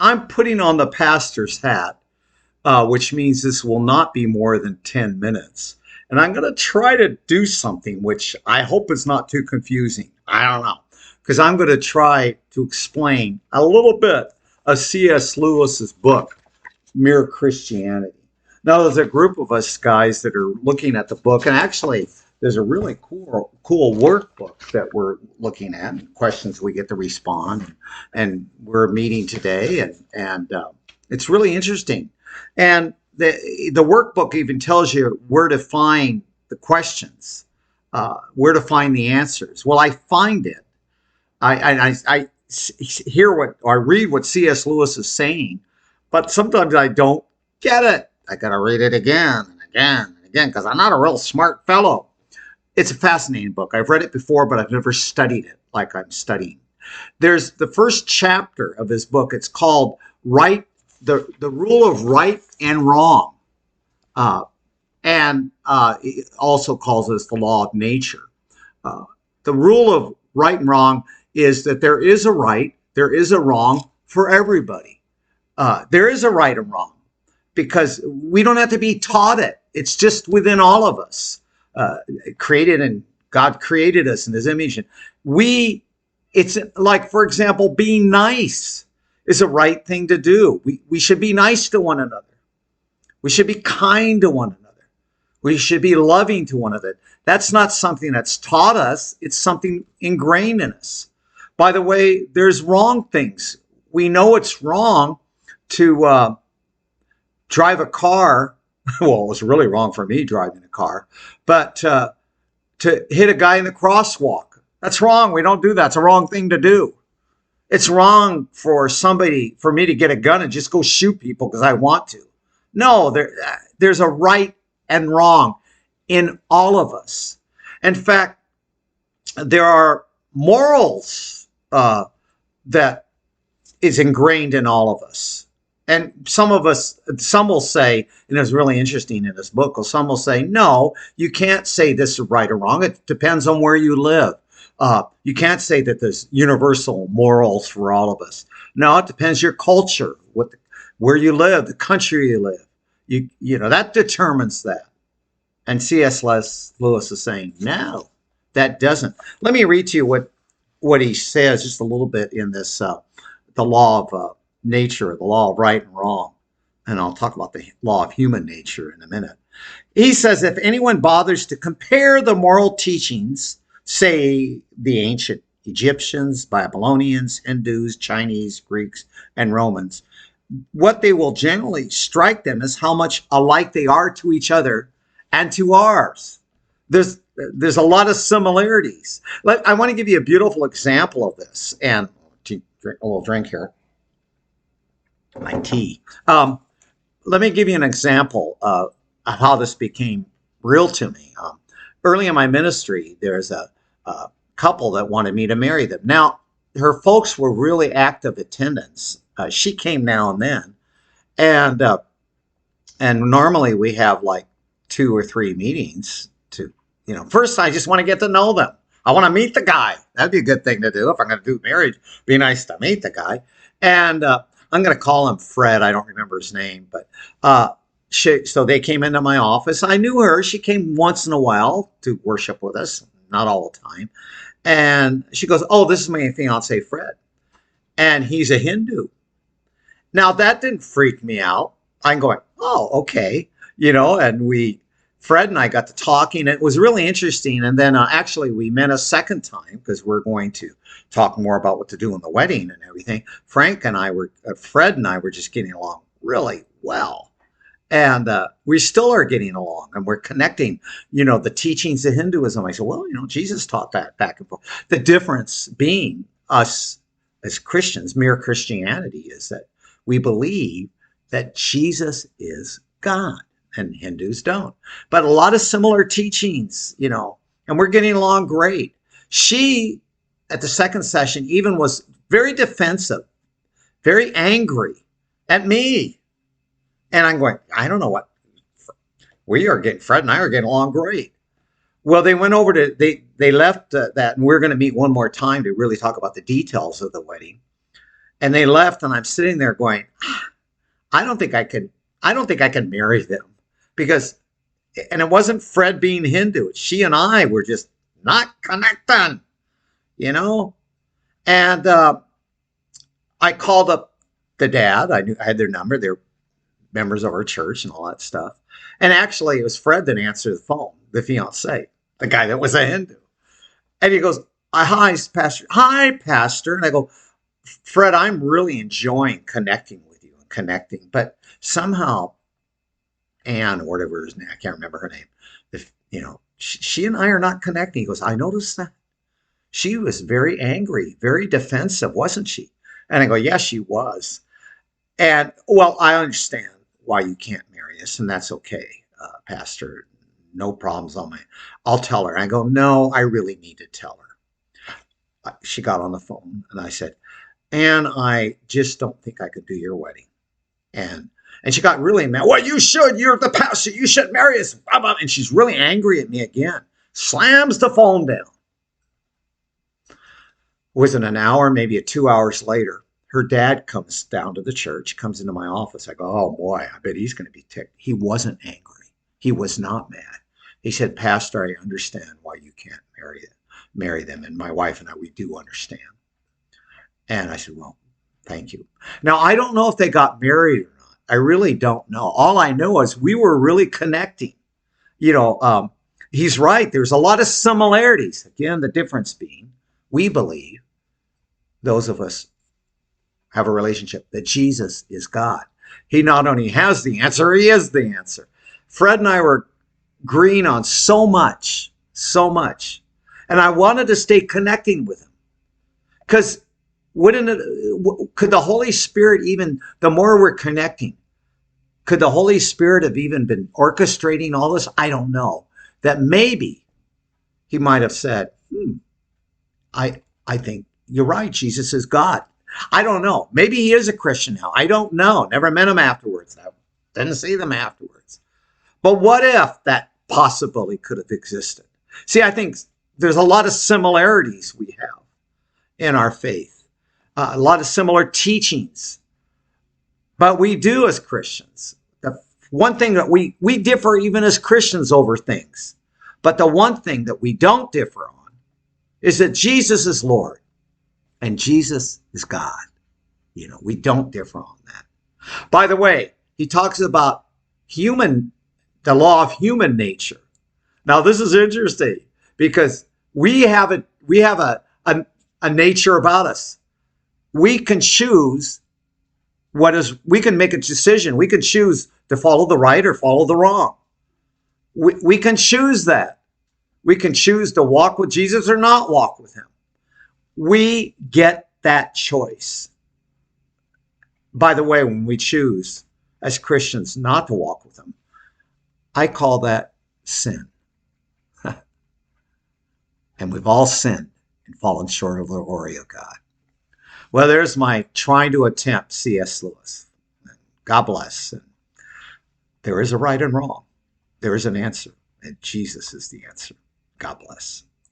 I'm putting on the pastor's hat, which means this will not be more than 10 minutes. And I'm going to try to do something which I hope is not too confusing. I don't know. Because I'm going to try to explain a little bit of C.S. Lewis's book, Mere Christianity. Now, there's a group of us guys that are looking at the book, and actually, there's a really cool workbook that we're looking at, questions we get to respond, and we're meeting today, and it's really interesting. And the workbook even tells you where to find the questions, where to find the answers. Well, I find it. I hear what, or I read what C.S. Lewis is saying, but sometimes I don't get it. I got to read it again and again and again because I'm not a real smart fellow. It's a fascinating book. I've read it before, but I've never studied it like I'm studying. There's the first chapter of his book. It's called the Rule of Right and Wrong. And it also calls this the law of nature. The rule of right and wrong is that there is a right, there is a wrong for everybody. There is a right and wrong because we don't have to be taught it. It's just within all of us. God created us in his image. And it's like, for example, being nice is a right thing to do. We should be nice to one another. We should be kind to one another. We should be loving to one another. That's not something that's taught us. It's something ingrained in us. By the way, there's wrong things. We know it's wrong to drive a car. Well, it was really wrong for me driving a car, but to hit a guy in the crosswalk. That's wrong. We don't do that. It's a wrong thing to do. It's wrong for me to get a gun and just go shoot people because I want to. No, there's a right and wrong in all of us. In fact, there are morals that is ingrained in all of us. And some will say, and it's really interesting in this book, some will say, no, you can't say this is right or wrong. It depends on where you live. You can't say that there's universal morals for all of us. No, it depends your culture, where you live, the country you live. You know, that determines that. And C.S. Lewis is saying, no, that doesn't. Let me read to you what he says just a little bit in this, the law of nature, the law of right and wrong. And I'll talk about the law of human nature in a minute. He says, if anyone bothers to compare the moral teachings, say the ancient Egyptians, Babylonians, Hindus, Chinese, Greeks, and Romans, what they will generally strike them is how much alike they are to each other and to ours. There's a lot of similarities. I want to give you a beautiful example of this, and to drink a little drink here, my tea. Let me give you an example of how this became real to me. Early in my ministry, there's a couple that wanted me to marry them. Now, her folks were really active attendants. She came now and then, and normally we have like 2 or 3 meetings to, first I just want to get to know them. I want to meet the guy. That'd be a good thing to do if I'm going to do marriage. Be nice to meet the guy. And I'm going to call him Fred. I don't remember his name, but so they came into my office. I knew her. She came once in a while to worship with us, not all the time. And she goes, "Oh, this is my fiance, Fred. And he's a Hindu." Now, that didn't freak me out. I'm going, "Oh, okay." And Fred and I got to talking. It was really interesting. And then actually we met a second time because we're going to talk more about what to do in the wedding and everything. Fred and I were just getting along really well. And we still are getting along and we're connecting, the teachings of Hinduism. I said, well, Jesus taught that back and forth. The difference being us as Christians, mere Christianity, is that we believe that Jesus is God and Hindus don't. But a lot of similar teachings, and we're getting along great. She, at the second session, even was very defensive, very angry at me. And I'm going, I don't know what. Fred and I are getting along great. Well, they went over they left that, and we're going to meet one more time to really talk about the details of the wedding. And they left, and I'm sitting there going, I don't think I could marry them because, and it wasn't Fred being Hindu. She and I were just not connecting, you know? And I called up the dad. I knew I had their number. They're members of our church and all that stuff. And actually, it was Fred that answered the phone, the fiance, the guy that was a Hindu. And he goes, hi, Pastor. Hi, Pastor. And I go, Fred, I'm really enjoying connecting with you and connecting. But somehow, Anne, or whatever his name, I can't remember her name, if, she and I are not connecting. He goes, I noticed that. She was very angry, very defensive, wasn't she? And I go, yes, she was. And, well, I understand why you can't marry us, and that's okay, Pastor. No problems on I'll tell her. I go, no, I really need to tell her. She got on the phone, and I said, and I just don't think I could do your wedding. And she got really mad. Well, you should. You're the pastor. You should marry us. Blah, blah. And she's really angry at me again. Slams the phone down. Within an hour, maybe 2 hours later, her dad comes down to the church, comes into my office. I go, oh boy, I bet he's going to be ticked. He wasn't angry. He was not mad. He said, Pastor, I understand why you can't marry them. And my wife and I, we do understand. And I said, well, thank you. Now, I don't know if they got married or not. I really don't know. All I know is we were really connecting. He's right. There's a lot of similarities. Again, the difference being, we believe, those of us have a relationship, that Jesus is God. He not only has the answer, he is the answer. Fred and I were agreeing on so much. And I wanted to stay connecting with him. Because could the Holy Spirit even, the more we're connecting, could the Holy Spirit have even been orchestrating all this? I don't know. That maybe he might have said, I think you're right. Jesus is God. I don't know. Maybe he is a Christian now. I don't know. Never met him afterwards. I didn't see them afterwards. But what if that possibility could have existed? See, I think there's a lot of similarities we have in our faith, a lot of similar teachings. But we do as Christians. The one thing that we differ even as Christians over things. But the one thing that we don't differ on is that Jesus is Lord and Jesus is God. We don't differ on that. By the way, he talks about the law of human nature. Now, this is interesting because we have a nature about us. We can choose we can make a decision. We can choose to follow the right or follow the wrong. We can choose that. We can choose to walk with Jesus or not walk with him. We get that choice. By the way, when we choose as Christians not to walk with him, I call that sin. And we've all sinned and fallen short of the glory of God. Well, there's my trying to attempt C.S. Lewis. God bless. And there is a right and wrong. There is an answer, and Jesus is the answer. God bless.